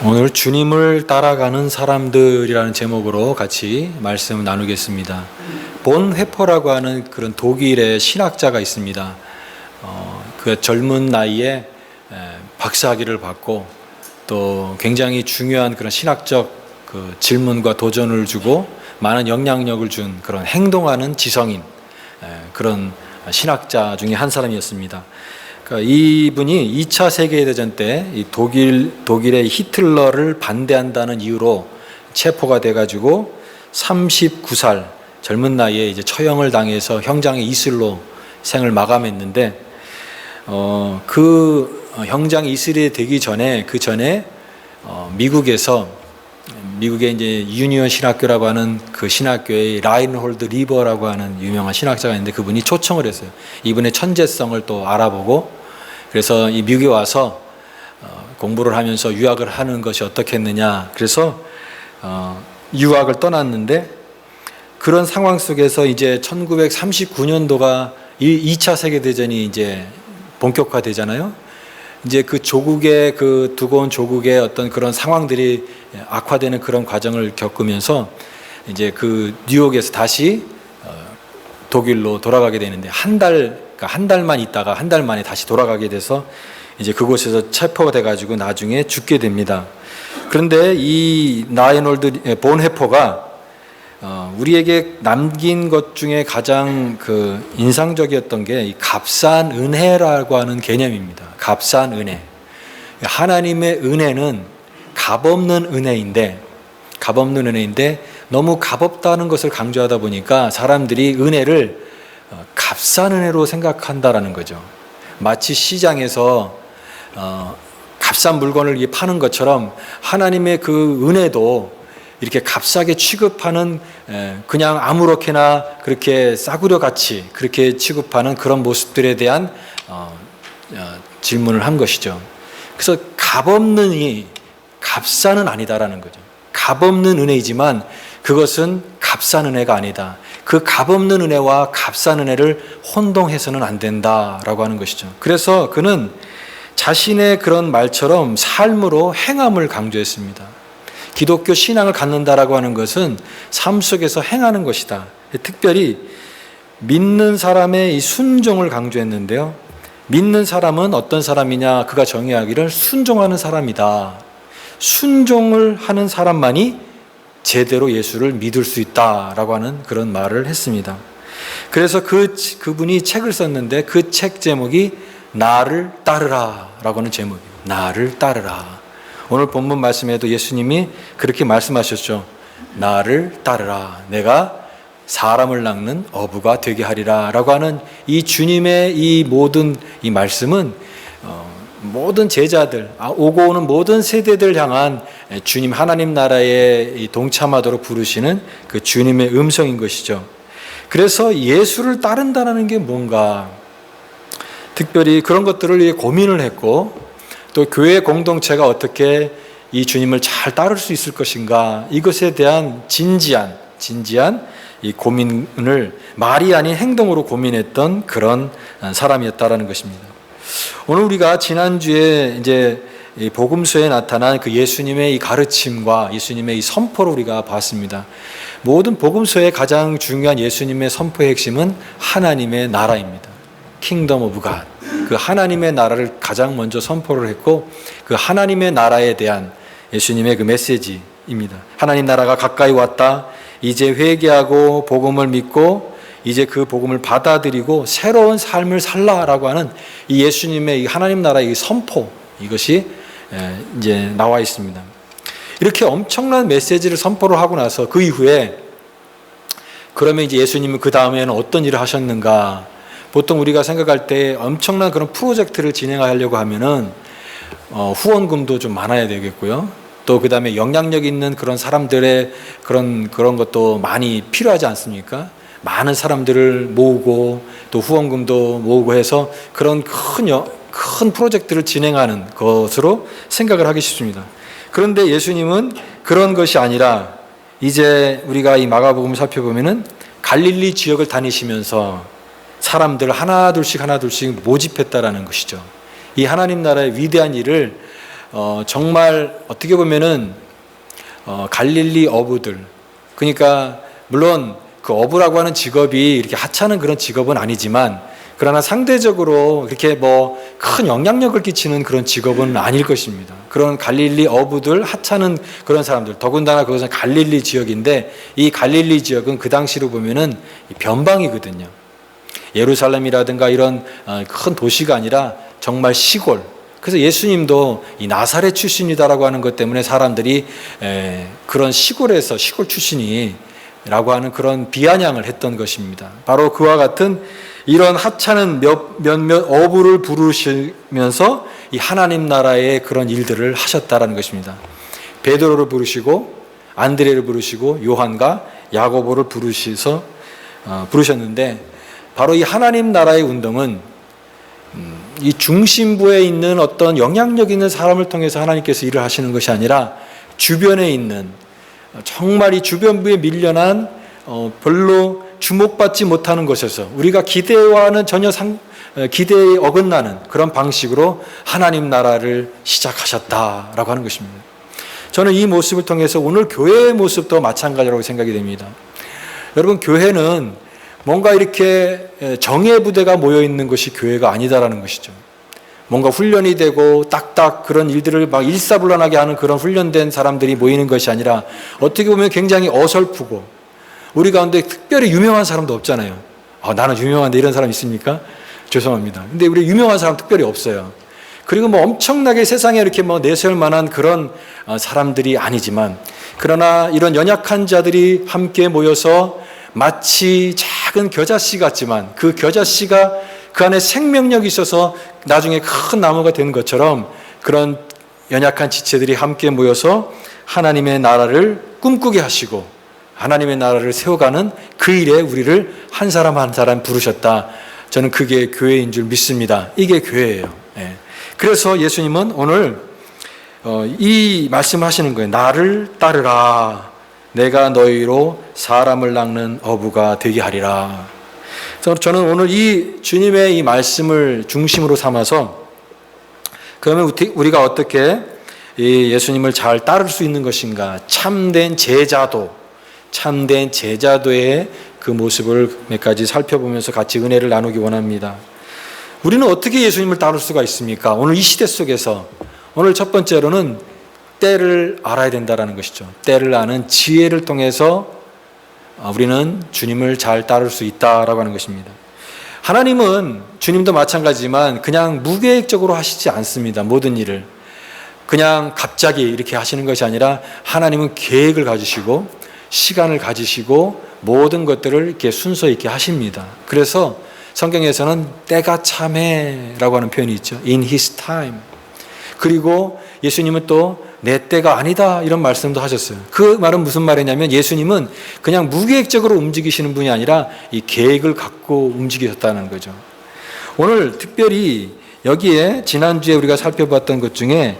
오늘 주님을 따라가는 사람들이라는 제목으로 같이 말씀을 나누겠습니다. 본 회포라고 하는 그런 독일의 신학자가 있습니다. 그 젊은 나이에 박사학위를 받고 또 굉장히 중요한 그런 신학적 그 질문과 도전을 주고 많은 영향력을 준 그런 행동하는 지성인 그런 신학자 중에 한 사람이었습니다. 그러니까 이분이 2차 세계대전 때 이 독일의 히틀러를 반대한다는 이유로 체포가 돼가지고 39살 젊은 나이에 이제 처형을 당해서 형장의 이슬로 생을 마감했는데 그 형장 이슬이 되기 전에 미국의 이제 유니온 신학교라고 하는 그 신학교의 라인홀드 리버라고 하는 유명한 신학자가 있는데 그분이 초청을 했어요. 이분의 천재성을 또 알아보고 그래서 이 미국에 와서 공부를 하면서 유학을 하는 것이 어떻겠느냐. 그래서 유학을 떠났는데 그런 상황 속에서 이제 1939년도가 2차 세계대전이 이제 본격화되잖아요. 이제 그 조국의 그 두고 온 조국의 어떤 그런 상황들이 악화되는 그런 과정을 겪으면서 이제 그 뉴욕에서 다시 독일로 돌아가게 되는데 한 달만 있다가 한 달 만에 다시 돌아가게 돼서 이제 그곳에서 체포가 돼가지고 나중에 죽게 됩니다. 그런데 이 라인홀드 본헤퍼가 우리에게 남긴 것 중에 가장 그 인상적이었던 게 이 값싼 은혜라고 하는 개념입니다. 값싼 은혜. 하나님의 은혜는 값없는 은혜인데 너무 값없다는 것을 강조하다 보니까 사람들이 은혜를 값싼 은혜로 생각한다라는 거죠. 마치 시장에서 값싼 물건을 파는 것처럼 하나님의 그 은혜도 이렇게 값싸게 취급하는 그냥 아무렇게나 그렇게 싸구려 같이 그렇게 취급하는 그런 모습들에 대한 질문을 한 것이죠. 그래서 값없는 값싼은 아니다라는 거죠. 값없는 은혜이지만 그것은 값싼 은혜가 아니다. 그 값없는 은혜와 값싼 은혜를 혼동해서는 안 된다라고 하는 것이죠. 그래서 그는 자신의 그런 말처럼 삶으로 행함을 강조했습니다. 기독교 신앙을 갖는다라고 하는 것은 삶 속에서 행하는 것이다. 특별히 믿는 사람의 이 순종을 강조했는데요. 믿는 사람은 어떤 사람이냐? 그가 정의하기를 순종하는 사람이다. 순종을 하는 사람만이 제대로 예수를 믿을 수 있다라고 하는 그런 말을 했습니다. 그래서 그분이 책을 썼는데 그 책 제목이 나를 따르라라고 하는 제목이에요. 나를 따르라. 오늘 본문 말씀에도 예수님이 그렇게 말씀하셨죠. 나를 따르라. 내가 사람을 낚는 어부가 되게 하리라 라고 하는 이 주님의 이 모든 이 말씀은 모든 제자들, 오고 오는 모든 세대들 향한 주님 하나님 나라에 동참하도록 부르시는 그 주님의 음성인 것이죠. 그래서 예수를 따른다는 게 뭔가 특별히 그런 것들을 고민을 했고 또 교회 공동체가 어떻게 이 주님을 잘 따를 수 있을 것인가 이것에 대한 진지한 이 고민을 말이 아닌 행동으로 고민했던 그런 사람이었다라는 것입니다. 오늘 우리가 지난주에 이제 이 복음서에 나타난 그 예수님의 이 가르침과 예수님의 이 선포를 우리가 봤습니다. 모든 복음서의 가장 중요한 예수님의 선포의 핵심은 하나님의 나라입니다. Kingdom of God. 그 하나님의 나라를 가장 먼저 선포를 했고 그 하나님의 나라에 대한 예수님의 그 메시지입니다. 하나님 나라가 가까이 왔다. 이제 회개하고 복음을 믿고 이제 그 복음을 받아들이고 새로운 삶을 살라라고 하는 이 예수님의 이 하나님 나라의 이 선포 이것이 이제 나와 있습니다. 이렇게 엄청난 메시지를 선포를 하고 나서 그 이후에 그러면 이제 예수님은 그 다음에는 어떤 일을 하셨는가? 보통 우리가 생각할 때 엄청난 그런 프로젝트를 진행하려고 하면은 후원금도 좀 많아야 되겠고요. 또 그 다음에 영향력 있는 그런 사람들의 그런 것도 많이 필요하지 않습니까? 많은 사람들을 모으고 또 후원금도 모으고 해서 그런 큰 프로젝트를 진행하는 것으로 생각을 하기 쉽습니다. 그런데 예수님은 그런 것이 아니라 이제 우리가 이 마가복음을 살펴보면은 갈릴리 지역을 다니시면서 사람들 하나둘씩 모집했다라는 것이죠. 이 하나님 나라의 위대한 일을 정말 어떻게 보면은 갈릴리 어부들, 그러니까 물론 그 어부라고 하는 직업이 이렇게 하찮은 그런 직업은 아니지만, 그러나 상대적으로 그렇게 뭐 큰 영향력을 끼치는 그런 직업은 아닐 것입니다. 그런 갈릴리 어부들, 하찮은 그런 사람들, 더군다나 그것은 갈릴리 지역인데, 이 갈릴리 지역은 그 당시로 보면은 변방이거든요. 예루살렘이라든가 이런 큰 도시가 아니라 정말 시골. 그래서 예수님도 이 나사렛 출신이다라고 하는 것 때문에 사람들이 그런 시골에서, 시골 출신이라고 하는 그런 비아냥을 했던 것입니다. 바로 그와 같은 이런 하찮은 몇몇 어부를 부르시면서 이 하나님 나라의 그런 일들을 하셨다라는 것입니다. 베드로를 부르시고 안드레를 부르시고 요한과 야고보를 부르셨는데, 바로 이 하나님 나라의 운동은 이 중심부에 있는 어떤 영향력 있는 사람을 통해서 하나님께서 일을 하시는 것이 아니라, 주변에 있는, 정말 이 주변부에 밀려난 별로 주목받지 못하는 것에서 우리가 기대와는 전혀 기대에 어긋나는 그런 방식으로 하나님 나라를 시작하셨다라고 하는 것입니다. 저는 이 모습을 통해서 오늘 교회의 모습도 마찬가지라고 생각이 됩니다. 여러분, 교회는 뭔가 이렇게 정예 부대가 모여 있는 것이 교회가 아니다라는 것이죠. 뭔가 훈련이 되고 딱딱 그런 일들을 막 일사불란하게 하는 그런 훈련된 사람들이 모이는 것이 아니라, 어떻게 보면 굉장히 어설프고, 우리 가운데 특별히 유명한 사람도 없잖아요. 나는 유명한데 이런 사람 있습니까? 죄송합니다. 근데 우리 유명한 사람 특별히 없어요. 그리고 뭐 엄청나게 세상에 이렇게 뭐 내세울 만한 그런 사람들이 아니지만, 그러나 이런 연약한 자들이 함께 모여서 마치 작은 겨자씨 같지만, 그 겨자씨가 그 안에 생명력이 있어서 나중에 큰 나무가 되는 것처럼, 그런 연약한 지체들이 함께 모여서 하나님의 나라를 꿈꾸게 하시고 하나님의 나라를 세워가는 그 일에 우리를 한 사람 한 사람 부르셨다. 저는 그게 교회인 줄 믿습니다. 이게 교회예요. 그래서 예수님은 오늘 이 말씀을 하시는 거예요. 나를 따르라. 내가 너희로 사람을 낚는 어부가 되게 하리라. 그래서 저는 오늘 이 주님의 이 말씀을 중심으로 삼아서, 그러면 우리가 어떻게 이 예수님을 잘 따를 수 있는 것인가? 참된 제자도의 그 모습을 몇 가지 살펴보면서 같이 은혜를 나누기 원합니다. 우리는 어떻게 예수님을 따를 수가 있습니까? 오늘 이 시대 속에서 오늘 첫 번째로는 때를 알아야 된다는 것이죠. 때를 아는 지혜를 통해서 우리는 주님을 잘 따를 수 있다라고 하는 것입니다. 하나님은, 주님도 마찬가지지만 그냥 무계획적으로 하시지 않습니다. 모든 일을 그냥 갑자기 이렇게 하시는 것이 아니라, 하나님은 계획을 가지시고 시간을 가지시고 모든 것들을 이렇게 순서 있게 하십니다. 그래서 성경에서는 때가 참해라고 하는 표현이 있죠. In His time. 그리고 예수님은 또 내 때가 아니다 이런 말씀도 하셨어요. 그 말은 무슨 말이냐면, 예수님은 그냥 무계획적으로 움직이시는 분이 아니라 이 계획을 갖고 움직이셨다는 거죠. 오늘 특별히 여기에 지난주에 우리가 살펴봤던 것 중에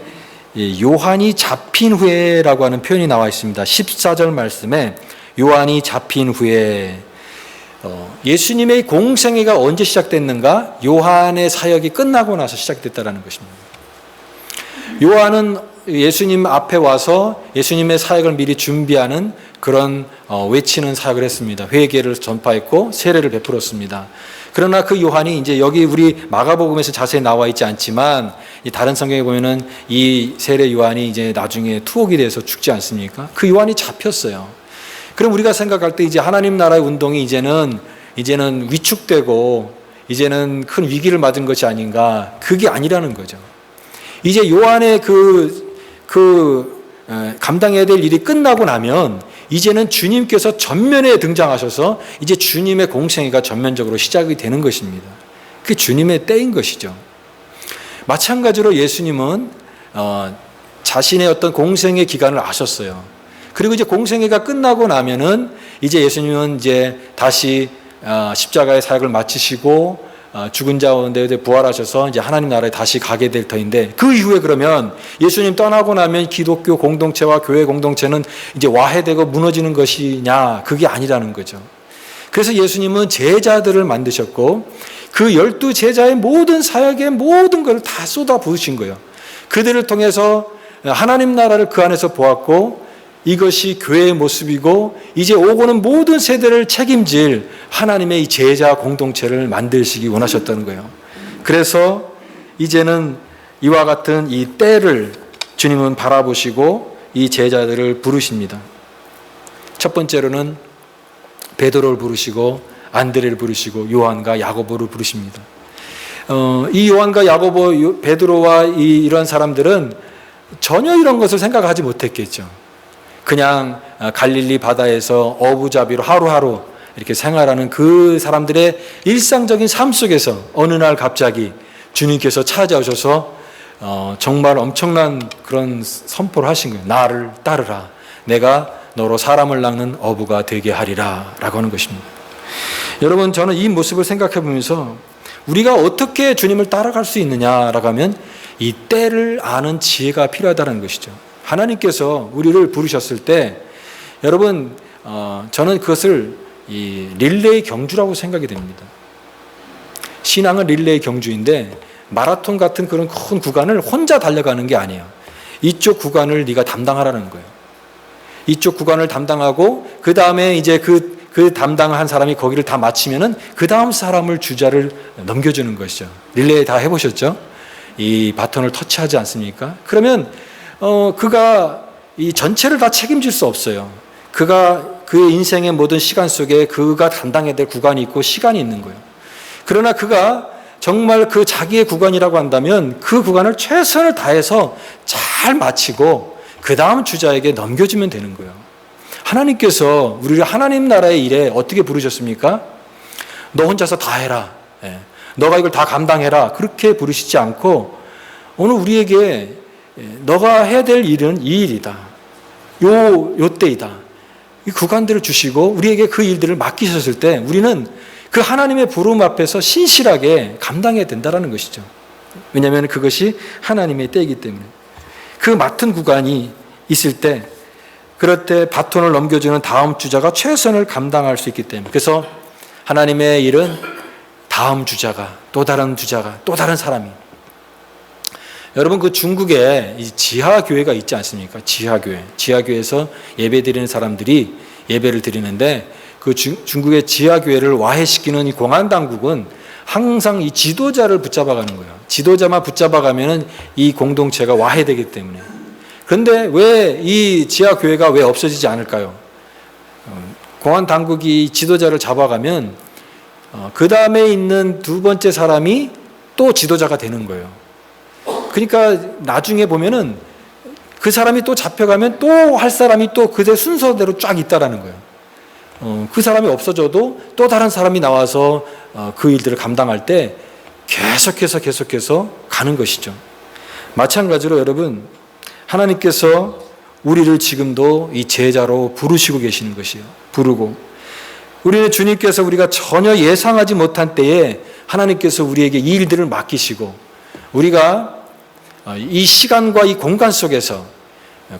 요한이 잡힌 후에라고 하는 표현이 나와 있습니다. 14절 말씀에 요한이 잡힌 후에, 예수님의 공생애가 언제 시작됐는가? 요한의 사역이 끝나고 나서 시작됐다는 것입니다. 요한은 예수님 앞에 와서 예수님의 사역을 미리 준비하는 그런 외치는 사역을 했습니다. 회개를 전파했고 세례를 베풀었습니다. 그러나 그 요한이 이제 여기 우리 마가복음에서 자세히 나와 있지 않지만, 이 다른 성경에 보면은 이 세례 요한이 이제 나중에 투옥이 돼서 죽지 않습니까? 그 요한이 잡혔어요. 그럼 우리가 생각할 때 이제 하나님 나라의 운동이 이제는 위축되고 이제는 큰 위기를 맞은 것이 아닌가? 그게 아니라는 거죠. 이제 요한의 감당해야 될 일이 끝나고 나면 이제는 주님께서 전면에 등장하셔서 이제 주님의 공생애가 전면적으로 시작이 되는 것입니다. 그게 주님의 때인 것이죠. 마찬가지로 예수님은 자신의 어떤 공생애 기간을 아셨어요. 그리고 이제 공생애가 끝나고 나면은 이제 예수님은 이제 다시 십자가의 사역을 마치시고 죽은 자 가운데 부활하셔서 이제 하나님 나라에 다시 가게 될 터인데, 그 이후에 그러면 예수님 떠나고 나면 기독교 공동체와 교회 공동체는 이제 와해되고 무너지는 것이냐? 그게 아니라는 거죠. 그래서 예수님은 제자들을 만드셨고 그 12 제자의 모든 사역의 모든 걸 다 쏟아 부으신 거예요. 그들을 통해서 하나님 나라를 그 안에서 보았고 이것이 교회의 모습이고 이제 오고는 모든 세대를 책임질 하나님의 이 제자 공동체를 만드시기 원하셨다는 거예요. 그래서 이제는 이와 같은 이 때를 주님은 바라보시고 이 제자들을 부르십니다. 첫 번째로는 베드로를 부르시고 안드레를 부르시고 요한과 야고보를 부르십니다. 이 요한과 야고보, 베드로와 이런 사람들은 전혀 이런 것을 생각하지 못했겠죠. 그냥 갈릴리 바다에서 어부잡이로 하루하루 이렇게 생활하는 그 사람들의 일상적인 삶 속에서 어느 날 갑자기 주님께서 찾아오셔서 정말 엄청난 그런 선포를 하신 거예요. 나를 따르라. 내가 너로 사람을 낚는 어부가 되게 하리라 라고 하는 것입니다. 여러분, 저는 이 모습을 생각해 보면서 우리가 어떻게 주님을 따라갈 수 있느냐라고 하면 이 때를 아는 지혜가 필요하다는 것이죠. 하나님께서 우리를 부르셨을 때 여러분, 저는 그것을 이 릴레이 경주라고 생각이 됩니다. 신앙은 릴레이 경주인데 마라톤 같은 그런 큰 구간을 혼자 달려가는 게 아니에요. 이쪽 구간을 네가 담당하라는 거예요. 이쪽 구간을 담당하고 그 다음에 이제 그 담당한 사람이 거기를 다 마치면은 그 다음 사람을 주자를 넘겨주는 것이죠. 릴레이 다 해보셨죠? 이 바톤을 터치하지 않습니까? 그러면 그가 이 전체를 다 책임질 수 없어요. 그가 그의 인생의 모든 시간 속에 그가 담당해야 될 구간이 있고 시간이 있는 거예요. 그러나 그가 정말 그 자기의 구간이라고 한다면 그 구간을 최선을 다해서 잘 마치고 그 다음 주자에게 넘겨주면 되는 거예요. 하나님께서 우리를 하나님 나라의 일에 어떻게 부르셨습니까? 너 혼자서 다 해라. 너가 이걸 다 감당해라. 그렇게 부르시지 않고 오늘 우리에게 너가 해야 될 일은 이 일이다. 요 때이다. 이 구간들을 주시고 우리에게 그 일들을 맡기셨을 때 우리는 그 하나님의 부름 앞에서 신실하게 감당해야 된다는 것이죠. 왜냐하면 그것이 하나님의 때이기 때문에. 그 맡은 구간이 있을 때 그럴 때 바톤을 넘겨주는 다음 주자가 최선을 감당할 수 있기 때문에. 그래서 하나님의 일은 다음 주자가 또 다른 주자가 또 다른 사람이. 여러분, 그 중국에 지하교회가 있지 않습니까? 지하교회에서 예배 드리는 사람들이 예배를 드리는데 그 중국의 지하교회를 와해시키는 이 공안당국은 항상 이 지도자를 붙잡아가는 거예요. 지도자만 붙잡아가면 이 공동체가 와해되기 때문에. 그런데 왜 이 지하교회가 왜 없어지지 않을까요? 공안당국이 지도자를 잡아가면 그 다음에 있는 두 번째 사람이 또 지도자가 되는 거예요. 그러니까 나중에 보면은 그 사람이 또 잡혀가면 또 할 사람이 또 그대 순서대로 쫙 있다라는 거예요. 그 사람이 없어져도 또 다른 사람이 나와서 그 일들을 감당할 때 계속해서 가는 것이죠. 마찬가지로 여러분, 하나님께서 우리를 지금도 이 제자로 부르시고 계시는 것이에요. 부르고 우리는 주님께서 우리가 전혀 예상하지 못한 때에 하나님께서 우리에게 이 일들을 맡기시고 우리가 이 시간과 이 공간 속에서,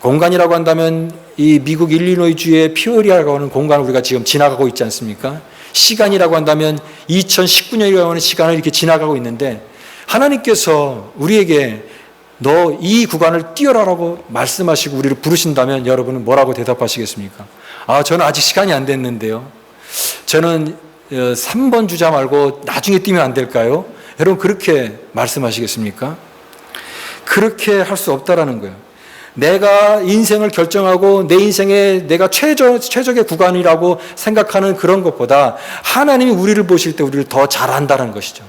공간이라고 한다면 이 미국 일리노이주의 피오리아라고 하는 공간을 우리가 지금 지나가고 있지 않습니까? 시간이라고 한다면 2019년이라고 하는 시간을 이렇게 지나가고 있는데 하나님께서 우리에게 너 이 구간을 뛰어라라고 말씀하시고 우리를 부르신다면 여러분은 뭐라고 대답하시겠습니까? 저는 아직 시간이 안 됐는데요. 저는 3번 주자 말고 나중에 뛰면 안 될까요? 여러분 그렇게 말씀하시겠습니까? 그렇게 할 수 없다라는 거예요. 내가 인생을 결정하고 내 인생의 내가 최적의 구간이라고 생각하는 그런 것보다 하나님이 우리를 보실 때 우리를 더 잘한다는 것이죠.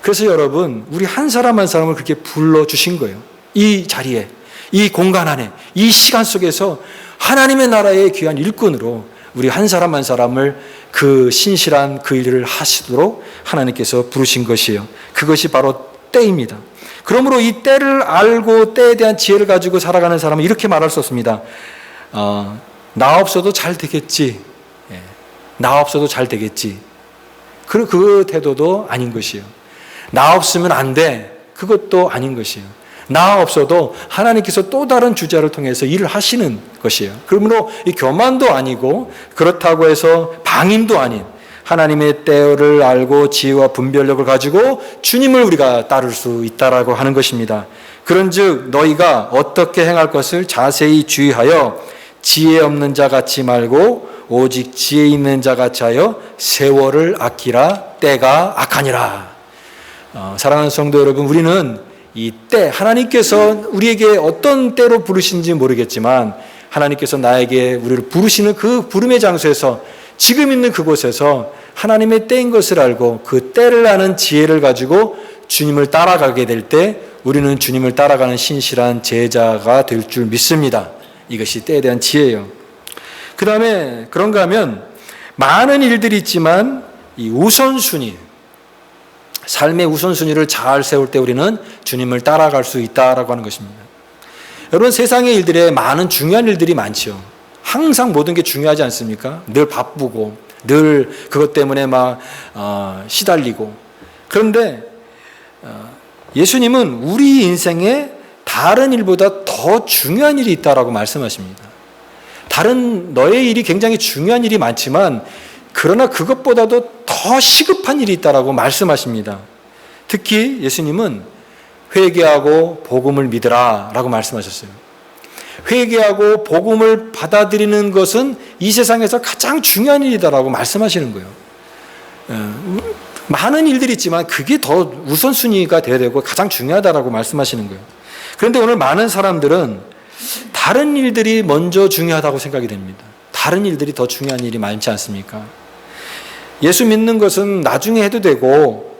그래서 여러분, 우리 한 사람 한 사람을 그렇게 불러주신 거예요. 이 자리에, 이 공간 안에, 이 시간 속에서 하나님의 나라의 귀한 일꾼으로 우리 한 사람 한 사람을 그 신실한 그 일을 하시도록 하나님께서 부르신 것이에요. 그것이 바로 때입니다. 그러므로 이 때를 알고 때에 대한 지혜를 가지고 살아가는 사람은 이렇게 말할 수 없습니다. 나 없어도 잘 되겠지. 나 없어도 잘 되겠지. 그 태도도 아닌 것이에요. 나 없으면 안 돼. 그것도 아닌 것이에요. 나 없어도 하나님께서 또 다른 주자를 통해서 일을 하시는 것이에요. 그러므로 이 교만도 아니고 그렇다고 해서 방임도 아닌 하나님의 때를 알고 지혜와 분별력을 가지고 주님을 우리가 따를 수 있다라고 하는 것입니다. 그런즉 너희가 어떻게 행할 것을 자세히 주의하여 지혜 없는 자 같이 말고 오직 지혜 있는 자 같이 하여 세월을 아끼라. 때가 악하니라. 사랑하는 성도 여러분, 우리는 이 때, 하나님께서 우리에게 어떤 때로 부르신지 모르겠지만 하나님께서 나에게 우리를 부르시는 그 부름의 장소에서, 지금 있는 그곳에서 하나님의 때인 것을 알고 그 때를 아는 지혜를 가지고 주님을 따라가게 될 때 우리는 주님을 따라가는 신실한 제자가 될 줄 믿습니다. 이것이 때에 대한 지혜예요. 그 다음에 그런가 하면 많은 일들이 있지만 이 우선순위, 삶의 우선순위를 잘 세울 때 우리는 주님을 따라갈 수 있다라고 하는 것입니다. 여러분, 세상의 일들에 많은 중요한 일들이 많죠. 항상 모든 게 중요하지 않습니까? 늘 바쁘고 늘 그것 때문에 막 시달리고. 그런데 예수님은 우리 인생에 다른 일보다 더 중요한 일이 있다라고 말씀하십니다. 다른 너의 일이 굉장히 중요한 일이 많지만 그러나 그것보다도 더 시급한 일이 있다라고 말씀하십니다. 특히 예수님은 회개하고 복음을 믿으라 라고 말씀하셨어요. 회개하고 복음을 받아들이는 것은 이 세상에서 가장 중요한 일이다라고 말씀하시는 거예요. 많은 일들이 있지만 그게 더 우선순위가 되어야 되고 가장 중요하다라고 말씀하시는 거예요. 그런데 오늘 많은 사람들은 다른 일들이 먼저 중요하다고 생각이 됩니다. 다른 일들이 더 중요한 일이 많지 않습니까? 예수 믿는 것은 나중에 해도 되고,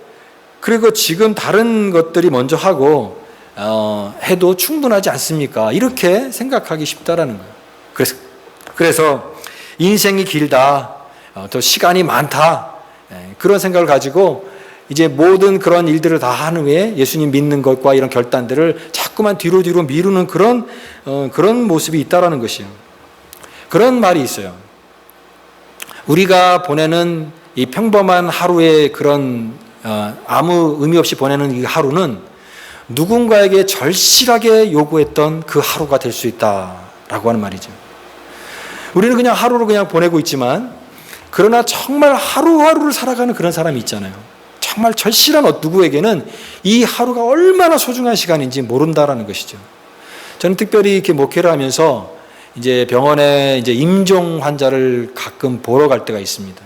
그리고 지금 다른 것들이 먼저 하고 해도 충분하지 않습니까? 이렇게 생각하기 쉽다라는 거예요. 그래서 인생이 길다, 더 시간이 많다, 그런 생각을 가지고 이제 모든 그런 일들을 다 한 후에 예수님 믿는 것과 이런 결단들을 자꾸만 뒤로 미루는 그런 모습이 있다라는 것이에요. 그런 말이 있어요. 우리가 보내는 이 평범한 하루의 그런 아무 의미 없이 보내는 이 하루는 누군가에게 절실하게 요구했던 그 하루가 될 수 있다라고 하는 말이죠. 우리는 그냥 하루를 그냥 보내고 있지만, 그러나 정말 하루하루를 살아가는 그런 사람이 있잖아요. 정말 절실한 누구에게는 이 하루가 얼마나 소중한 시간인지 모른다라는 것이죠. 저는 특별히 이렇게 목회를 하면서 이제 병원에 이제 임종 환자를 가끔 보러 갈 때가 있습니다.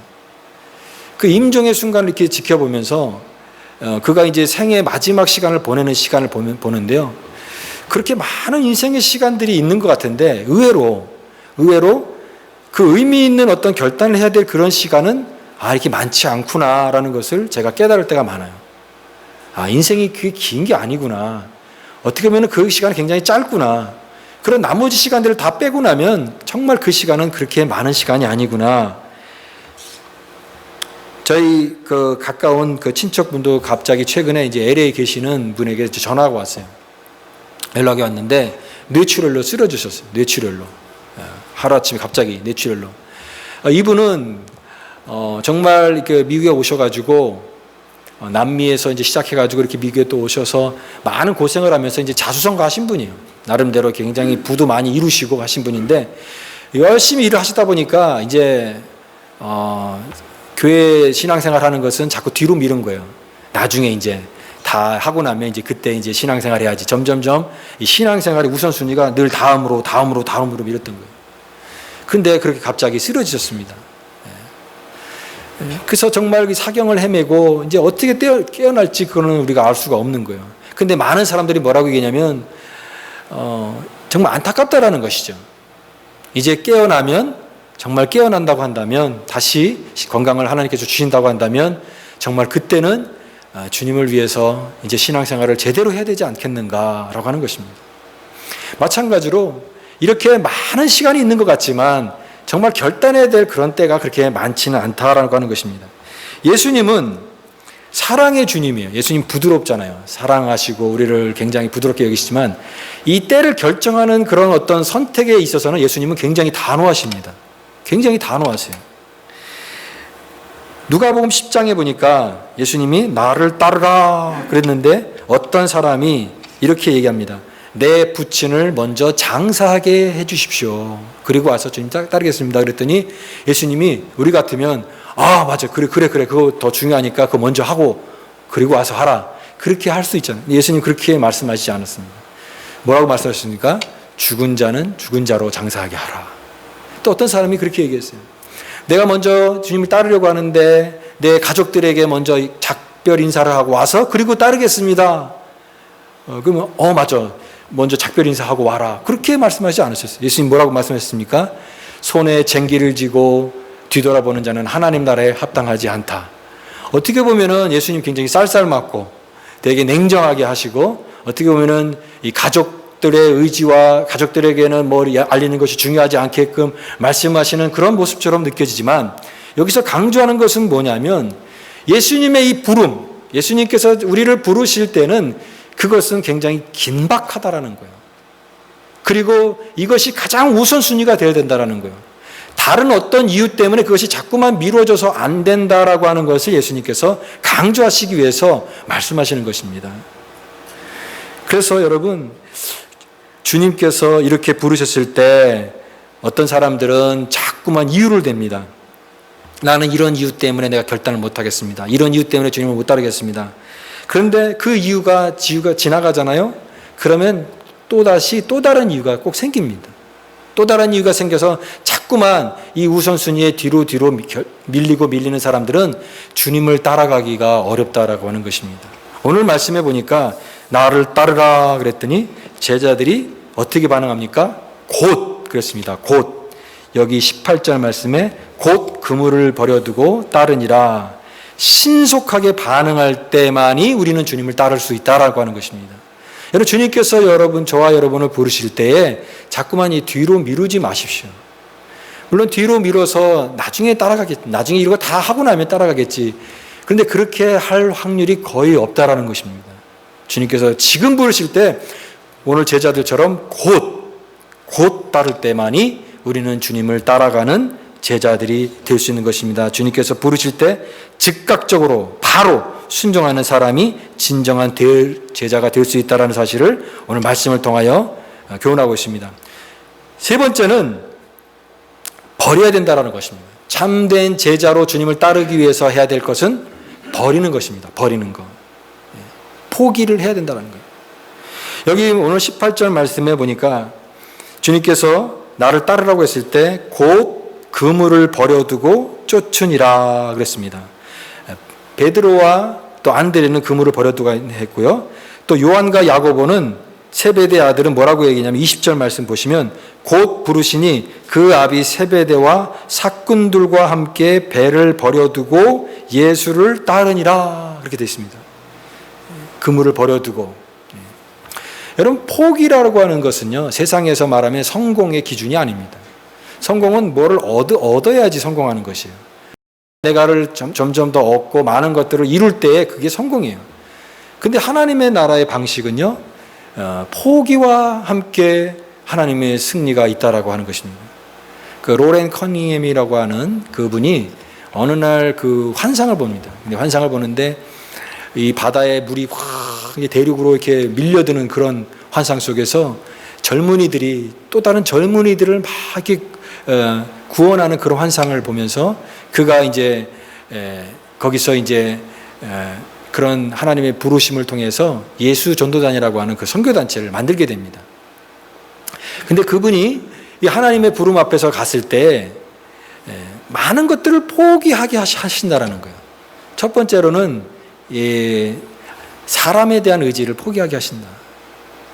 그 임종의 순간을 이렇게 지켜보면서 그가 이제 생의 마지막 시간을 보내는 시간을 보는데요. 그렇게 많은 인생의 시간들이 있는 것 같은데 의외로 그 의미 있는 어떤 결단을 해야 될 그런 시간은 이렇게 많지 않구나라는 것을 제가 깨달을 때가 많아요. 인생이 그게 긴 게 아니구나. 어떻게 보면 그 시간이 굉장히 짧구나. 그런 나머지 시간들을 다 빼고 나면 정말 그 시간은 그렇게 많은 시간이 아니구나. 저희 그 가까운 그 친척분도 갑자기 최근에 이제 LA에 계시는 분에게 전화가 왔어요. 연락이 왔는데 뇌출혈로 쓰러지셨어요. 뇌출혈로. 하루아침에 갑자기 뇌출혈로. 이분은 정말 이렇게 미국에 오셔가지고 남미에서 이제 시작해가지고 이렇게 미국에 또 오셔서 많은 고생을 하면서 이제 자수성가 하신 분이에요. 나름대로 굉장히 부도 많이 이루시고 하신 분인데 열심히 일을 하시다 보니까 이제 교회 신앙생활 하는 것은 자꾸 뒤로 미룬 거예요. 나중에 이제 다 하고 나면 이제 그때 이제 신앙생활 해야지. 점점점 이 신앙생활의 우선순위가 늘 다음으로 미뤘던 거예요. 근데 그렇게 갑자기 쓰러지셨습니다. 그래서 정말 사경을 헤매고 이제 어떻게 깨어날지 그거는 우리가 알 수가 없는 거예요. 근데 많은 사람들이 뭐라고 얘기냐면 정말 안타깝다라는 것이죠. 이제 깨어나면, 정말 깨어난다고 한다면, 다시 건강을 하나님께서 주신다고 한다면 정말 그때는 주님을 위해서 이제 신앙생활을 제대로 해야 되지 않겠는가라고 하는 것입니다. 마찬가지로 이렇게 많은 시간이 있는 것 같지만 정말 결단해야 될 그런 때가 그렇게 많지는 않다라고 하는 것입니다. 예수님은 사랑의 주님이에요. 예수님 부드럽잖아요. 사랑하시고 우리를 굉장히 부드럽게 여기시지만 이 때를 결정하는 그런 어떤 선택에 있어서는 예수님은 굉장히 단호하십니다. 굉장히 단호하세요. 누가복음 10장에 보니까 예수님이 나를 따르라 그랬는데 어떤 사람이 이렇게 얘기합니다. 내 부친을 먼저 장사하게 해 주십시오. 그리고 와서 주님 따르겠습니다. 그랬더니 예수님이 우리 같으면 아, 맞아. 그래. 그거 더 중요하니까 그거 먼저 하고 그리고 와서 하라. 그렇게 할 수 있잖아요. 예수님 그렇게 말씀하시지 않았습니다. 뭐라고 말씀하셨습니까? 죽은 자는 죽은 자로 장사하게 하라. 또 어떤 사람이 그렇게 얘기했어요. 내가 먼저 주님을 따르려고 하는데 내 가족들에게 먼저 작별 인사를 하고 와서 그리고 따르겠습니다. 그러면 맞아. 먼저 작별 인사하고 와라. 그렇게 말씀하지 않으셨어요. 예수님 뭐라고 말씀하셨습니까? 손에 쟁기를 쥐고 뒤돌아보는 자는 하나님 나라에 합당하지 않다. 어떻게 보면은 예수님 굉장히 쌀쌀맞고 되게 냉정하게 하시고 어떻게 보면은 이 가족들의 의지와 가족들에게는 뭐 알리는 것이 중요하지 않게끔 말씀하시는 그런 모습처럼 느껴지지만 여기서 강조하는 것은 뭐냐면 예수님의 이 부름, 예수님께서 우리를 부르실 때는 그것은 굉장히 긴박하다라는 거예요. 그리고 이것이 가장 우선순위가 되어야 된다라는 거예요. 다른 어떤 이유 때문에 그것이 자꾸만 미뤄져서 안 된다라고 하는 것을 예수님께서 강조하시기 위해서 말씀하시는 것입니다. 그래서 여러분, 주님께서 이렇게 부르셨을 때 어떤 사람들은 자꾸만 이유를 댑니다. 나는 이런 이유 때문에 내가 결단을 못 하겠습니다. 이런 이유 때문에 주님을 못 따르겠습니다. 그런데 그 이유가 지나가잖아요. 그러면 또다시 또 다른 이유가 꼭 생깁니다. 또 다른 이유가 생겨서 자꾸만 이 우선순위에 뒤로 밀리는 사람들은 주님을 따라가기가 어렵다라고 하는 것입니다. 오늘 말씀해 보니까 나를 따르라 그랬더니 제자들이 어떻게 반응합니까? 곧 그랬습니다. 곧. 여기 18절 말씀에 곧 그물을 버려두고 따르니라. 신속하게 반응할 때만이 우리는 주님을 따를 수 있다라고 하는 것입니다. 여러분, 주님께서 저와 여러분을 부르실 때에 자꾸만 이 뒤로 미루지 마십시오. 물론 뒤로 미뤄서 나중에 이런 거 다 하고 나면 따라가겠지. 그런데 그렇게 할 확률이 거의 없다라는 것입니다. 주님께서 지금 부르실 때 오늘 제자들처럼 곧 따를 때만이 우리는 주님을 따라가는 제자들이 될 수 있는 것입니다. 주님께서 부르실 때 즉각적으로 바로 순종하는 사람이 진정한 제자가 될 수 있다는 사실을 오늘 말씀을 통하여 교훈하고 있습니다. 세 번째는 버려야 된다는 것입니다. 참된 제자로 주님을 따르기 위해서 해야 될 것은 버리는 것입니다. 버리는 것. 포기를 해야 된다는 거예요. 여기 오늘 18절 말씀해 보니까 주님께서 나를 따르라고 했을 때 곧 그물을 버려두고 쫓으니라 그랬습니다. 베드로와 또 안드레는 그물을 버려두고 했고요. 또 요한과 야고보는 세베대 아들은 뭐라고 얘기냐면 20절 말씀 보시면 곧 부르시니 그 아비 세베대와 사꾼들과 함께 배를 버려두고 예수를 따르니라 그렇게 되어 있습니다. 그물을 버려두고. 여러분, 포기라고 하는 것은요, 세상에서 말하면 성공의 기준이 아닙니다. 성공은 뭐를 얻어야지 성공하는 것이에요. 내가를 점점 더 얻고 많은 것들을 이룰 때에 그게 성공이에요. 근데 하나님의 나라의 방식은요, 포기와 함께 하나님의 승리가 있다라고 하는 것입니다. 그 로렌 커닝햄이라고 하는 그분이 어느 날 그 환상을 봅니다. 근데 환상을 보는데 이 바다에 물이 확 대륙으로 이렇게 밀려드는 그런 환상 속에서 젊은이들이 또 다른 젊은이들을 막 이렇게 구원하는 그런 환상을 보면서 그가 이제 거기서 이제 그런 하나님의 부르심을 통해서 예수 전도단이라고 하는 그 선교단체를 만들게 됩니다. 근데 그분이 이 하나님의 부름 앞에서 갔을 때 많은 것들을 포기하게 하신다라는 거예요. 첫 번째로는 사람에 대한 의지를 포기하게 하신다.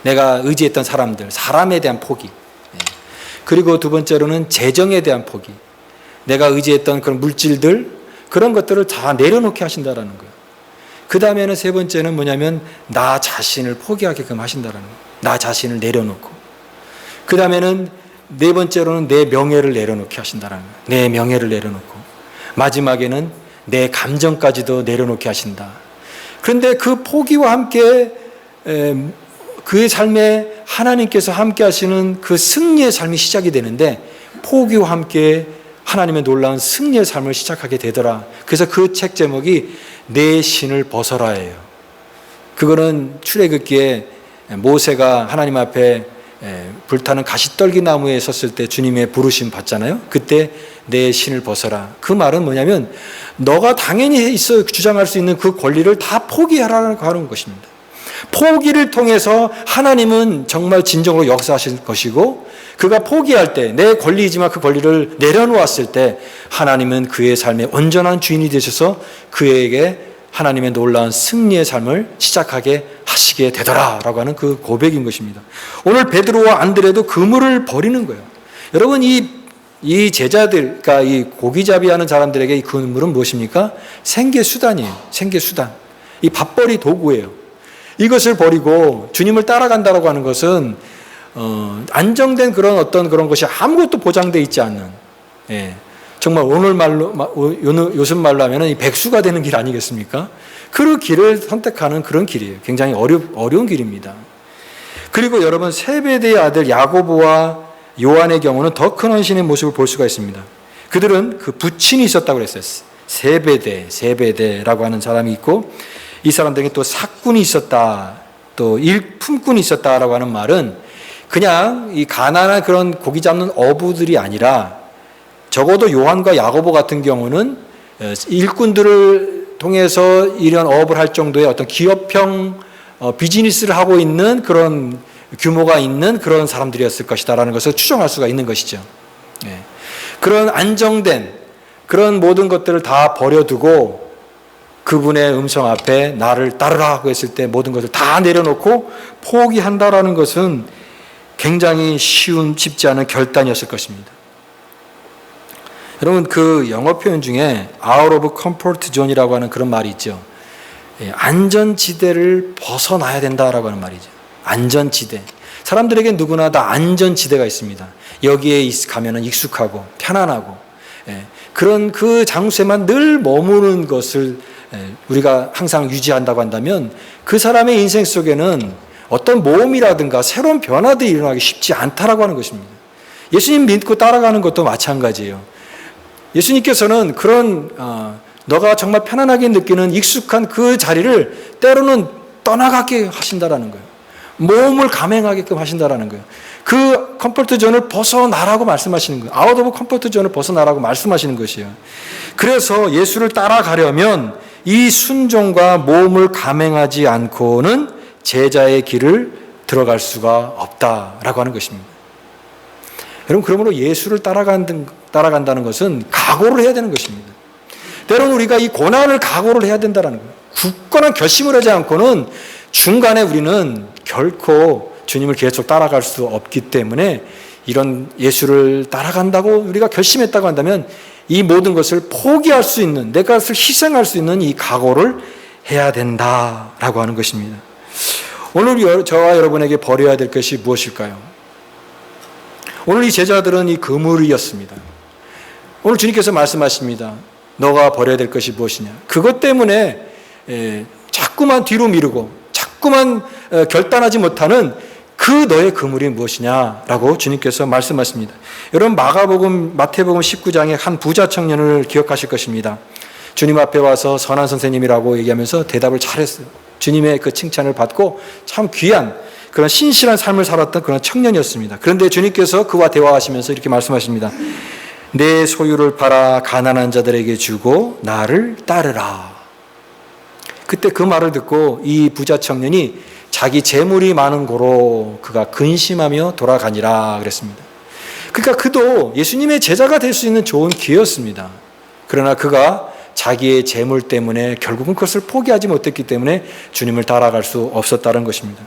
내가 의지했던 사람에 대한 포기. 그리고 두 번째로는 재정에 대한 포기. 내가 의지했던 그런 물질들, 그런 것들을 다 내려놓게 하신다라는 거예요. 그 다음에는 세 번째는 뭐냐면 나 자신을 포기하게끔 하신다라는 거예요. 나 자신을 내려놓고. 그 다음에는 네 번째로는 내 명예를 내려놓게 하신다라는 거예요. 내 명예를 내려놓고. 마지막에는 내 감정까지도 내려놓게 하신다. 그런데 그 포기와 함께 그의 삶에 하나님께서 함께 하시는 그 승리의 삶이 시작이 되는데 포기와 함께 하나님의 놀라운 승리의 삶을 시작하게 되더라. 그래서 그 책 제목이 내 신을 벗어라예요. 그거는 출애굽기에 모세가 하나님 앞에 불타는 가시떨기 나무에 섰을 때 주님의 부르심 받잖아요. 그때 내 신을 벗어라. 그 말은 뭐냐면 너가 당연히 있어 주장할 수 있는 그 권리를 다 포기하라고 하는 것입니다. 포기를 통해서 하나님은 정말 진정으로 역사하실 것이고, 그가 포기할 때 내 권리이지만 그 권리를 내려놓았을 때 하나님은 그의 삶의 온전한 주인이 되셔서 그에게 하나님의 놀라운 승리의 삶을 시작하게 하시게 되더라라고 하는 그 고백인 것입니다. 오늘 베드로와 안드레도 그물을 버리는 거예요. 여러분, 이 제자들, 그러니까 이 고기잡이하는 사람들에게 이 그물은 무엇입니까? 생계수단이에요. 생계수단. 이 밥벌이 도구예요. 이것을 버리고 주님을 따라간다라고 하는 것은 안정된 그런 것이 아무것도 보장되어 있지 않는, 정말 요즘 말로 하면 이 백수가 되는 길 아니겠습니까? 그 길을 선택하는 그런 길이에요. 굉장히 어려운 길입니다. 그리고 여러분, 세베대의 아들 야고보와 요한의 경우는 더 큰 헌신의 모습을 볼 수가 있습니다. 그들은 그 부친이 있었다고 그랬어요. 세베대라고 하는 사람이 있고, 이 사람들에게 또 사꾼이 있었다, 또 일품꾼이 있었다라고 하는 말은 그냥 이 가난한 그런 고기 잡는 어부들이 아니라, 적어도 요한과 야고보 같은 경우는 일꾼들을 통해서 이런 어업을 할 정도의 어떤 기업형 비즈니스를 하고 있는 그런 규모가 있는 그런 사람들이었을 것이다라는 것을 추정할 수가 있는 것이죠. 그런 안정된 그런 모든 것들을 다 버려두고 그분의 음성 앞에 나를 따르라 하고 했을 때 모든 것을 다 내려놓고 포기한다라는 것은 굉장히 쉽지 않은 결단이었을 것입니다. 여러분, 그 영어 표현 중에 out of comfort zone이라고 하는 그런 말이 있죠. 안전지대를 벗어나야 된다라고 하는 말이죠. 안전지대. 사람들에게 누구나 다 안전지대가 있습니다. 여기에 가면은 익숙하고 편안하고, 그런 그 장소에만 늘 머무는 것을 우리가 항상 유지한다고 한다면 그 사람의 인생 속에는 어떤 모험이라든가 새로운 변화들이 일어나기 쉽지 않다라고 하는 것입니다. 예수님 믿고 따라가는 것도 마찬가지예요. 예수님께서는 그런 너가 정말 편안하게 느끼는 익숙한 그 자리를 때로는 떠나가게 하신다라는 거예요. 모험을 감행하게끔 하신다라는 거예요. 그 컴포트 존을 벗어나라고 말씀하시는 거예요. 아웃 오브 컴포트 존을 벗어나라고 말씀하시는 것이에요. 그래서 예수를 따라가려면 이 순종과 모험을 감행하지 않고는 제자의 길을 들어갈 수가 없다라고 하는 것입니다. 여러분, 그러므로 예수를 따라간다는 것은 각오를 해야 되는 것입니다. 때로는 우리가 이 고난을 각오를 해야 된다는 거예요. 굳건한 결심을 하지 않고는 중간에 우리는 결코 주님을 계속 따라갈 수 없기 때문에, 이런 예수를 따라간다고 우리가 결심했다고 한다면 이 모든 것을 포기할 수 있는, 내 것을 희생할 수 있는 이 각오를 해야 된다라고 하는 것입니다. 오늘 저와 여러분에게 버려야 될 것이 무엇일까요? 오늘 이 제자들은 이 그물이었습니다. 오늘 주님께서 말씀하십니다. 너가 버려야 될 것이 무엇이냐? 그것 때문에 자꾸만 뒤로 미루고 자꾸만 결단하지 못하는 그 너의 그물이 무엇이냐라고 주님께서 말씀하십니다. 여러분, 마태복음 19장의 한 부자 청년을 기억하실 것입니다. 주님 앞에 와서 선한 선생님이라고 얘기하면서 대답을 잘했어요. 주님의 그 칭찬을 받고 참 귀한 그런 신실한 삶을 살았던 그런 청년이었습니다. 그런데 주님께서 그와 대화하시면서 이렇게 말씀하십니다. 내 소유를 팔아 가난한 자들에게 주고 나를 따르라. 그때 그 말을 듣고 이 부자 청년이 자기 재물이 많은 고로 그가 근심하며 돌아가니라 그랬습니다. 그러니까 그도 예수님의 제자가 될 수 있는 좋은 기회였습니다. 그러나 그가 자기의 재물 때문에 결국은 그것을 포기하지 못했기 때문에 주님을 따라갈 수 없었다는 것입니다.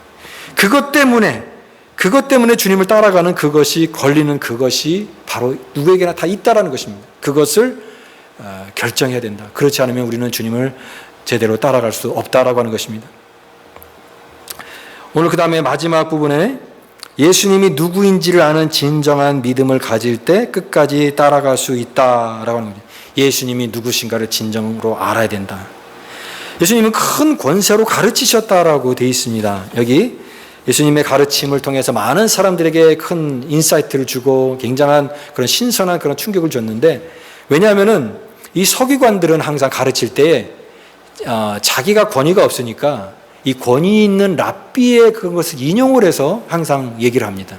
그것 때문에 주님을 따라가는 그것이 걸리는 그것이 바로 누구에게나 다 있다라는 것입니다. 그것을 결정해야 된다. 그렇지 않으면 우리는 주님을 제대로 따라갈 수 없다라고 하는 것입니다. 오늘 그 다음에 마지막 부분에 예수님이 누구인지를 아는 진정한 믿음을 가질 때 끝까지 따라갈 수 있다라고 하는 거죠. 예수님이 누구신가를 진정으로 알아야 된다. 예수님은 큰 권세로 가르치셨다라고 되어 있습니다. 여기 예수님의 가르침을 통해서 많은 사람들에게 큰 인사이트를 주고 굉장한 그런 신선한 그런 충격을 줬는데, 왜냐하면은 이 서기관들은 항상 가르칠 때에 자기가 권위가 없으니까 이 권위 있는 랍비의 그것을 인용을 해서 항상 얘기를 합니다.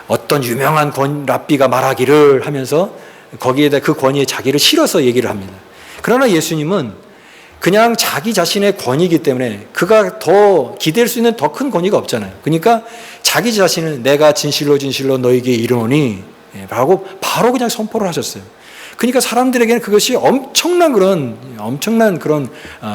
어떤 유명한 랍비가 말하기를 하면서 거기에다 그 권위에 자기를 실어서 얘기를 합니다. 그러나 예수님은 그냥 자기 자신의 권위이기 때문에 그가 더 기댈 수 있는 더 큰 권위가 없잖아요. 그러니까 자기 자신은 내가 진실로 진실로 너에게 이르노니 라고 바로 그냥 선포를 하셨어요. 그러니까 사람들에게는 그것이 엄청난 그런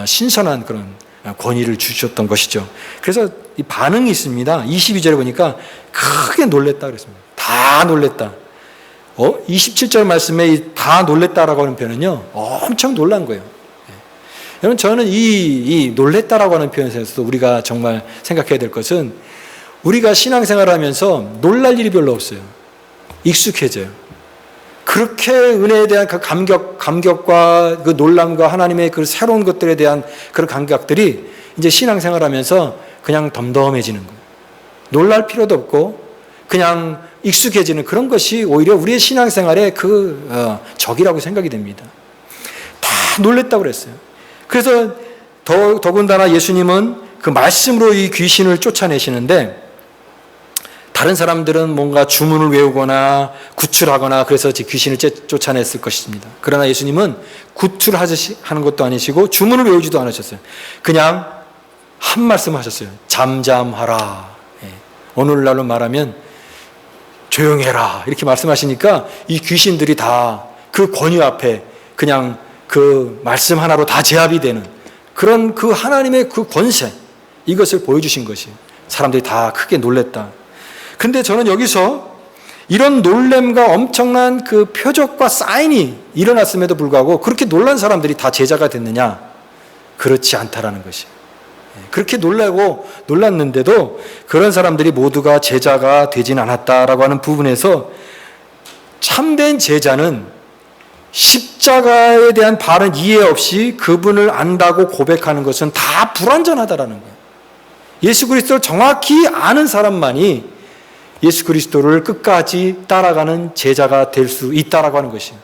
신선한 그런 권위를 주셨던 것이죠. 그래서 이 반응이 있습니다. 22절에 보니까 크게 놀랬다 그랬습니다. 다 놀랬다. 27절 말씀에 다 놀랬다라고 하는 표현은요, 엄청 놀란 거예요. 여러분, 저는 이 놀랬다라고 하는 표현에서 우리가 정말 생각해야 될 것은 우리가 신앙생활을 하면서 놀랄 일이 별로 없어요. 익숙해져요. 그렇게 은혜에 대한 그 감격과 그 놀람과 하나님의 그 새로운 것들에 대한 그런 감격들이 이제 신앙생활을 하면서 그냥 덤덤해지는 거예요. 놀랄 필요도 없고 그냥 익숙해지는 그런 것이 오히려 우리의 신앙생활의 적이라고 생각이 됩니다. 다 놀랬다고 그랬어요. 그래서 더군다나 예수님은 그 말씀으로 이 귀신을 쫓아내시는데 다른 사람들은 뭔가 주문을 외우거나 구출하거나 그래서 귀신을 쫓아냈을 것입니다. 그러나 예수님은 구출하는 것도 아니시고 주문을 외우지도 않으셨어요. 그냥 한 말씀 하셨어요. 잠잠하라. 오늘날로 말하면 조용해라. 이렇게 말씀하시니까 이 귀신들이 다 그 권위 앞에 그냥 그 말씀 하나로 다 제압이 되는 그런 그 하나님의 그 권세, 이것을 보여주신 것이에요. 사람들이 다 크게 놀랬다. 근데 저는 여기서 이런 놀램과 엄청난 그 표적과 사인이 일어났음에도 불구하고 그렇게 놀란 사람들이 다 제자가 됐느냐? 그렇지 않다라는 것이에요. 그렇게 놀랐는데도 그런 사람들이 모두가 제자가 되진 않았다라고 하는 부분에서 참된 제자는 십자가에 대한 바른 이해 없이 그분을 안다고 고백하는 것은 다 불완전하다라는 거예요. 예수 그리스도를 정확히 아는 사람만이 예수 그리스도를 끝까지 따라가는 제자가 될 수 있다라고 하는 것이에요.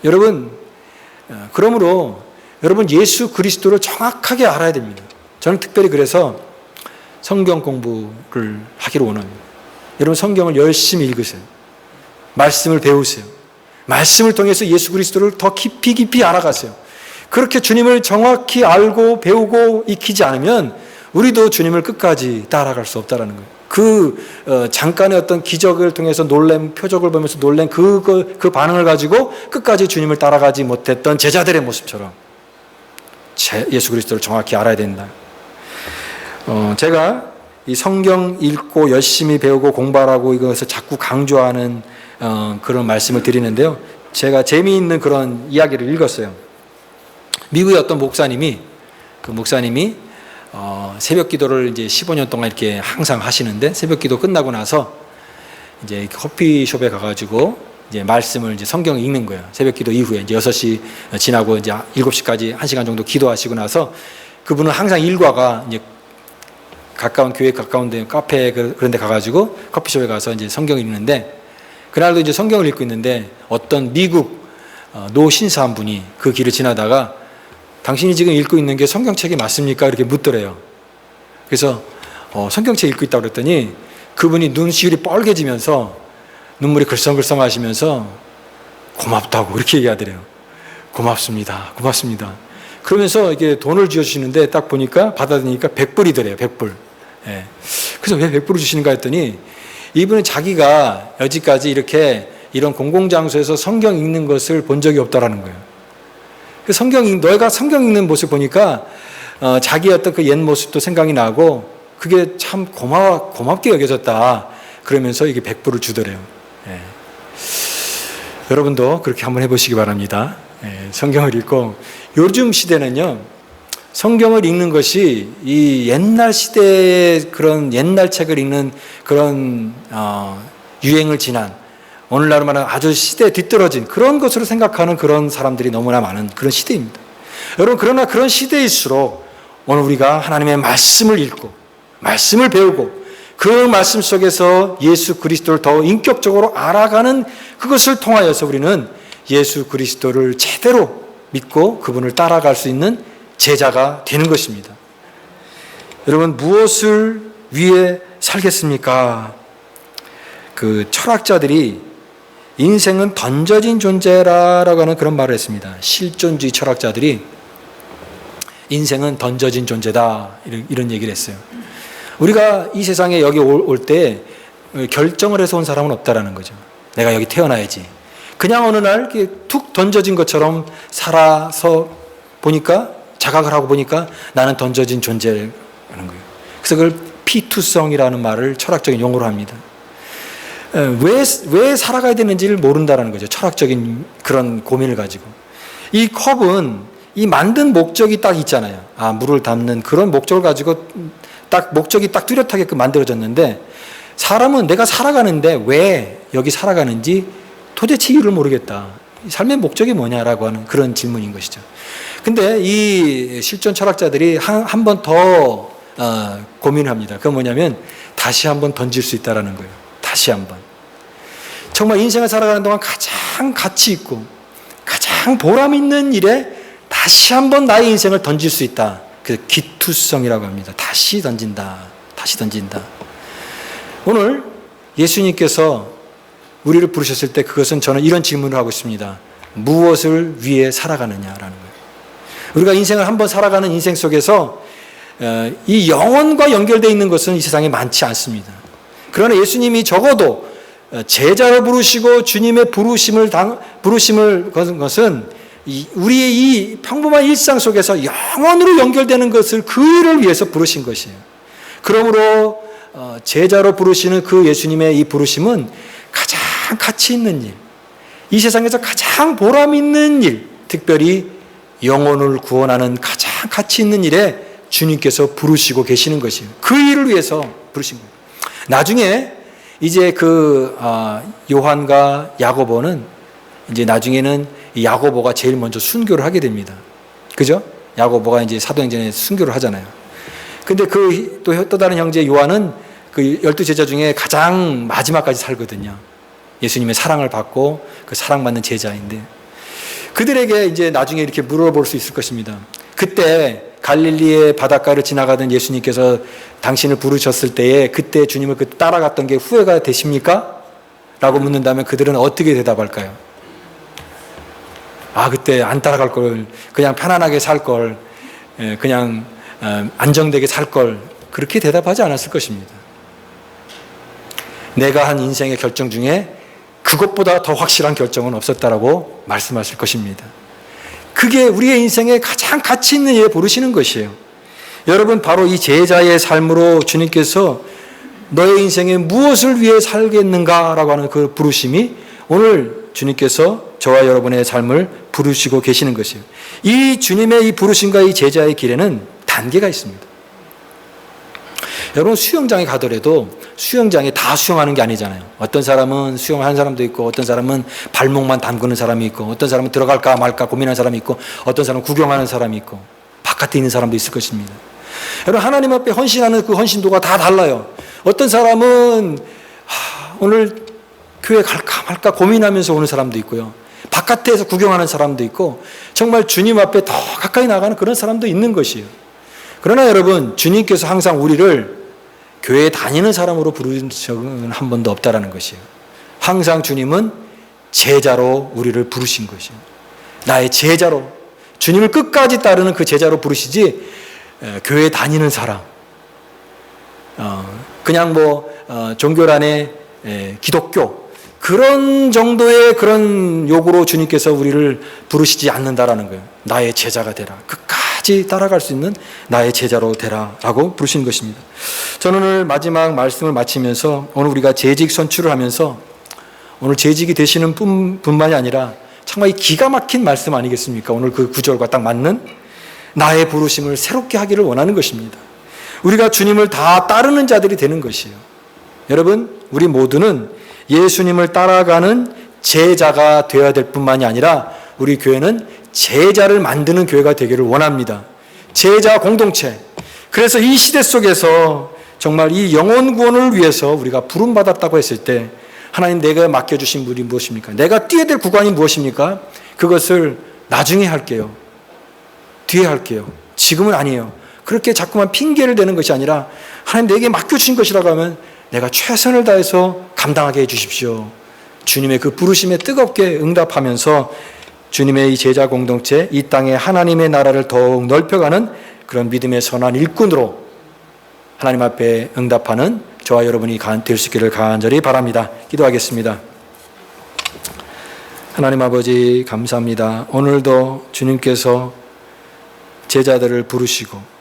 여러분, 그러므로 여러분 예수 그리스도를 정확하게 알아야 됩니다. 저는 특별히 그래서 성경 공부를 하기를 원합니다. 여러분 성경을 열심히 읽으세요. 말씀을 배우세요. 말씀을 통해서 예수 그리스도를 더 깊이 알아가세요. 그렇게 주님을 정확히 알고 배우고 익히지 않으면 우리도 주님을 끝까지 따라갈 수 없다라는 거예요. 잠깐의 어떤 기적을 통해서 놀란 표적을 보면서 놀란 그 반응을 가지고 끝까지 주님을 따라가지 못했던 제자들의 모습처럼 예수 그리스도를 정확히 알아야 된다. 제가 이 성경 읽고 열심히 배우고 공부하라고 이것을 자꾸 강조하는 그런 말씀을 드리는데요. 제가 재미있는 그런 이야기를 읽었어요. 미국의 어떤 목사님이 새벽 기도를 이제 15년 동안 이렇게 항상 하시는데 새벽 기도 끝나고 나서 이제 커피숍에 가가지고 이제 말씀을 이제 성경 읽는 거예요. 새벽 기도 이후에 이제 6시 지나고 이제 7시까지 1시간 정도 기도하시고 나서 그분은 항상 일과가 이제 교회 가까운 데 카페 그런 데 가가지고 커피숍에 가서 이제 성경 읽는데 그날도 이제 성경을 읽고 있는데 어떤 미국 노 신사 한 분이 그 길을 지나다가 당신이 지금 읽고 있는 게 성경책이 맞습니까? 이렇게 묻더래요. 그래서 성경책 읽고 있다고 그랬더니 그분이 눈시울이 뻘개지면서 눈물이 글썽글썽 하시면서 고맙다고 이렇게 얘기하더래요. 고맙습니다. 그러면서 이게 돈을 주시는데 딱 보니까 받아드니까 100불이더래요. 100불. 예. 그래서 왜 100불을 주시는가 했더니 이분은 자기가 여지까지 이런 공공장소에서 성경 읽는 것을 본 적이 없다라는 거예요. 너희가 성경 읽는 모습 보니까 자기의 어떤 그 옛 모습도 생각이 나고 그게 참 고맙게 여겨졌다. 그러면서 이게 100불을 주더래요. 예. 여러분도 그렇게 한번 해보시기 바랍니다. 예. 성경을 읽고 요즘 시대는요. 성경을 읽는 것이 이 옛날 시대의 그런 옛날 책을 읽는 그런 유행을 지난 오늘날 말하는 아주 시대에 뒤떨어진 그런 것으로 생각하는 그런 사람들이 너무나 많은 그런 시대입니다. 여러분 그러나 그런 시대일수록 오늘 우리가 하나님의 말씀을 읽고 말씀을 배우고 그 말씀 속에서 예수 그리스도를 더 인격적으로 알아가는 그것을 통하여서 우리는 예수 그리스도를 제대로 믿고 그분을 따라갈 수 있는 제자가 되는 것입니다. 여러분, 무엇을 위해 살겠습니까? 그 철학자들이 인생은 던져진 존재라고 하는 그런 말을 했습니다. 실존주의 철학자들이 인생은 던져진 존재다, 이런 얘기를 했어요. 우리가 이 세상에 여기 올 때 결정을 해서 온 사람은 없다라는 거죠. 내가 여기 태어나야지. 그냥 어느 날 툭 던져진 것처럼 살아서 보니까, 자각을 하고 보니까 나는 던져진 존재라는 거예요. 그래서 그걸 피투성이라는 말을 철학적인 용어로 합니다. 왜 살아가야 되는지를 모른다라는 거죠. 철학적인 그런 고민을 가지고. 이 컵은 이 만든 목적이 딱 있잖아요. 물을 담는 그런 목적을 가지고 목적이 딱 뚜렷하게 만들어졌는데, 사람은 내가 살아가는데 왜 여기 살아가는지 도대체 이유를 모르겠다. 삶의 목적이 뭐냐라고 하는 그런 질문인 것이죠. 근데 이 실존 철학자들이 한 번 더 고민을 합니다. 그건 뭐냐면 다시 한번 던질 수 있다라는 거예요. 다시 한번. 정말 인생을 살아가는 동안 가장 가치 있고 가장 보람 있는 일에 다시 한번 나의 인생을 던질 수 있다. 그 기투성이라고 합니다. 다시 던진다. 다시 던진다. 오늘 예수님께서 우리를 부르셨을 때 그것은 저는 이런 질문을 하고 있습니다. 무엇을 위해 살아가느냐라는 거예요. 우리가 인생을 한번 살아가는 인생 속에서 이 영혼과 연결되어 있는 것은 이 세상에 많지 않습니다. 그러나 예수님이 적어도 제자로 부르시고 주님의 부르심을 거둔 것은 우리의 이 평범한 일상 속에서 영원으로 연결되는 것을 그 일을 위해서 부르신 것이에요. 그러므로 제자로 부르시는 그 예수님의 이 부르심은 가장 가치 있는 일, 이 세상에서 가장 보람 있는 일, 특별히 영혼을 구원하는 가장 가치 있는 일에 주님께서 부르시고 계시는 것이에요. 그 일을 위해서 부르신 거예요. 나중에 이제 요한과 야고보는 이제 나중에는 야고보가 제일 먼저 순교를 하게 됩니다. 그죠? 야고보가 이제 사도행전에 순교를 하잖아요. 근데 또 다른 형제 요한은 그 12제자 중에 가장 마지막까지 살거든요. 예수님의 사랑을 받고 그 사랑받는 제자인데, 그들에게 이제 나중에 이렇게 물어볼 수 있을 것입니다. 그때 갈릴리의 바닷가를 지나가던 예수님께서 당신을 부르셨을 때에 그때 주님을 따라갔던 게 후회가 되십니까? 라고 묻는다면 그들은 어떻게 대답할까요? 그때 안 따라갈 걸, 그냥 편안하게 살 걸, 그냥 안정되게 살 걸, 그렇게 대답하지 않았을 것입니다. 내가 한 인생의 결정 중에 그것보다 더 확실한 결정은 없었다라고 말씀하실 것입니다. 그게 우리의 인생의 가장 가치 있는 일에 부르시는 것이에요. 여러분, 바로 이 제자의 삶으로 주님께서 너의 인생에 무엇을 위해 살겠는가라고 하는 그 부르심이 오늘 주님께서 저와 여러분의 삶을 부르시고 계시는 것이에요. 이 주님의 이 부르심과 이 제자의 길에는 단계가 있습니다. 여러분, 수영장에 가더라도 수영장에 다 수영하는 게 아니잖아요. 어떤 사람은 수영하는 사람도 있고, 어떤 사람은 발목만 담그는 사람이 있고, 어떤 사람은 들어갈까 말까 고민하는 사람이 있고, 어떤 사람은 구경하는 사람이 있고, 바깥에 있는 사람도 있을 것입니다. 여러분, 하나님 앞에 헌신하는 그 헌신도가 다 달라요. 어떤 사람은 오늘 교회 갈까 말까 고민하면서 오는 사람도 있고요. 바깥에서 구경하는 사람도 있고, 정말 주님 앞에 더 가까이 나가는 그런 사람도 있는 것이에요. 그러나 여러분, 주님께서 항상 우리를 교회에 다니는 사람으로 부르신 적은 한 번도 없다라는 것이에요. 항상 주님은 제자로 우리를 부르신 것이에요. 나의 제자로, 주님을 끝까지 따르는 그 제자로 부르시지 교회에 다니는 사람, 그냥 종교란의 기독교, 그런 정도의 그런 요구로 주님께서 우리를 부르시지 않는다라는 거예요. 나의 제자가 되라. 끝까지 따라갈 수 있는 나의 제자로 되라 라고 부르시는 것입니다. 저는 오늘 마지막 말씀을 마치면서 오늘 우리가 재직 선출을 하면서 오늘 재직이 되시는 뿐만이 아니라 정말 이 기가 막힌 말씀 아니겠습니까? 오늘 그 구절과 딱 맞는 나의 부르심을 새롭게 하기를 원하는 것입니다. 우리가 주님을 다 따르는 자들이 되는 것이에요. 여러분, 우리 모두는 예수님을 따라가는 제자가 되어야 될 뿐만이 아니라 우리 교회는 제자를 만드는 교회가 되기를 원합니다. 제자 공동체. 그래서 이 시대 속에서 정말 이 영혼 구원을 위해서 우리가 부름받았다고 했을 때 하나님, 내가 맡겨주신 분이 무엇입니까? 내가 뛰어야 될 구간이 무엇입니까? 그것을 나중에 할게요. 뒤에 할게요. 지금은 아니에요. 그렇게 자꾸만 핑계를 대는 것이 아니라 하나님 내게 맡겨주신 것이라고 하면 내가 최선을 다해서 감당하게 해주십시오. 주님의 그 부르심에 뜨겁게 응답하면서 주님의 이 제자 공동체, 이 땅에 하나님의 나라를 더욱 넓혀가는 그런 믿음의 선한 일꾼으로 하나님 앞에 응답하는 저와 여러분이 될 수 있기를 간절히 바랍니다. 기도하겠습니다. 하나님 아버지 감사합니다. 오늘도 주님께서 제자들을 부르시고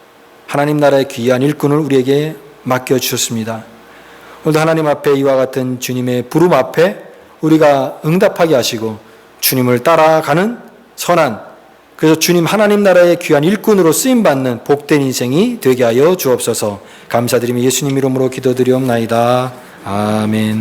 하나님 나라의 귀한 일꾼을 우리에게 맡겨주셨습니다. 오늘도 하나님 앞에 이와 같은 주님의 부름 앞에 우리가 응답하게 하시고 주님을 따라가는 선한, 그래서 주님 하나님 나라의 귀한 일꾼으로 쓰임받는 복된 인생이 되게 하여 주옵소서. 감사드리며 예수님 이름으로 기도드리옵나이다. 아멘.